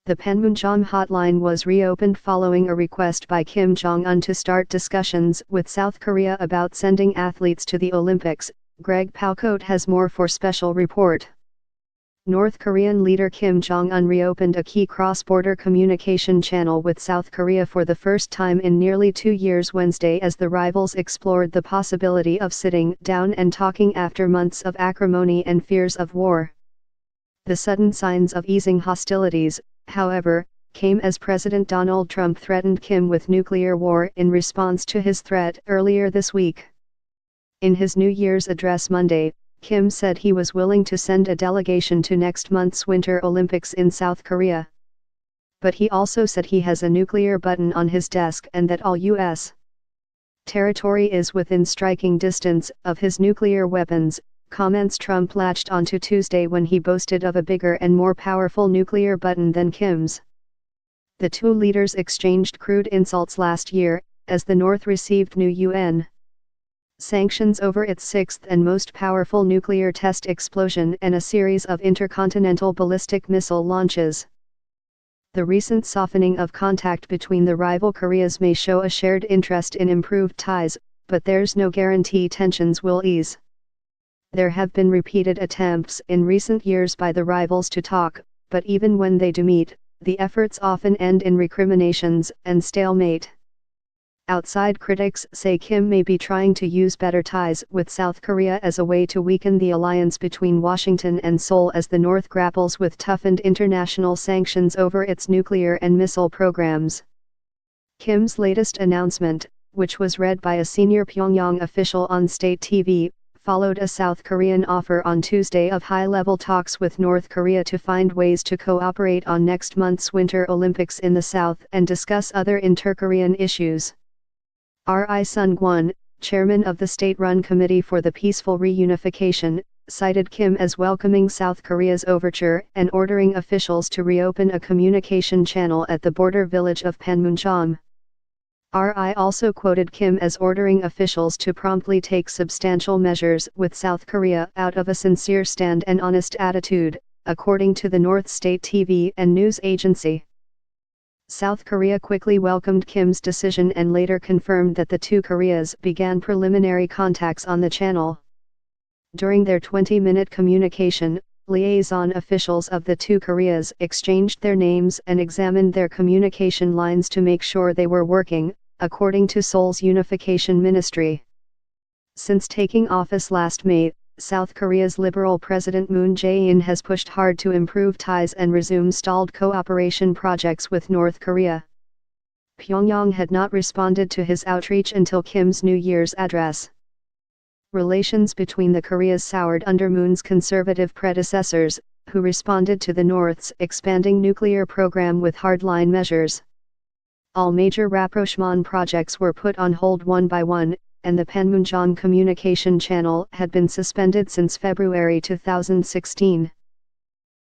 The Panmunjom hotline was reopened following a request by Kim Jong-un to start discussions with South Korea about sending athletes to the Olympics. Greg Palcote has more for special report. North Korean leader Kim Jong-un reopened a key cross-border communication channel with South Korea for the first time in nearly 2 years Wednesday as the rivals explored the possibility of sitting down and talking after months of acrimony and fears of war. The sudden signs of easing hostilities, however, came as President Donald Trump threatened Kim with nuclear war in response to his threat earlier this week. In his New Year's address Monday, Kim said he was willing to send a delegation to next month's Winter Olympics in South Korea. But he also said he has a nuclear button on his desk and that all U.S. territory is within striking distance of his nuclear weapons, comments Trump latched onto Tuesday when he boasted of a bigger and more powerful nuclear button than Kim's. The two leaders exchanged crude insults last year, as the North received new UN sanctions over its sixth and most powerful nuclear test explosion and a series of intercontinental ballistic missile launches. The recent softening of contact between the rival Koreas may show a shared interest in improved ties, but there's no guarantee tensions will ease. There have been repeated attempts in recent years by the rivals to talk, but even when they do meet, the efforts often end in recriminations and stalemate. Outside critics say Kim may be trying to use better ties with South Korea as a way to weaken the alliance between Washington and Seoul as the North grapples with toughened international sanctions over its nuclear and missile programs. Kim's latest announcement, which was read by a senior Pyongyang official on state TV, followed a South Korean offer on Tuesday of high-level talks with North Korea to find ways to cooperate on next month's Winter Olympics in the South and discuss other inter-Korean issues. Ri Sung-kwon, chairman of the state-run Committee for the Peaceful Reunification, cited Kim as welcoming South Korea's overture and ordering officials to reopen a communication channel at the border village of Panmunjom. Ri also quoted Kim as ordering officials to promptly take substantial measures with South Korea out of a sincere stand and honest attitude, according to the North State TV and news agency. South Korea quickly welcomed Kim's decision and later confirmed that the two Koreas began preliminary contacts on the channel. During their 20-minute communication, liaison officials of the two Koreas exchanged their names and examined their communication lines to make sure they were working, according to Seoul's Unification Ministry. Since taking office last May, South Korea's Liberal President Moon Jae-in has pushed hard to improve ties and resume stalled cooperation projects with North Korea. Pyongyang had not responded to his outreach until Kim's New Year's address. Relations between the Koreas soured under Moon's conservative predecessors, who responded to the North's expanding nuclear program with hardline measures. All major rapprochement projects were put on hold one by one, and the Panmunjom communication channel had been suspended since February 2016.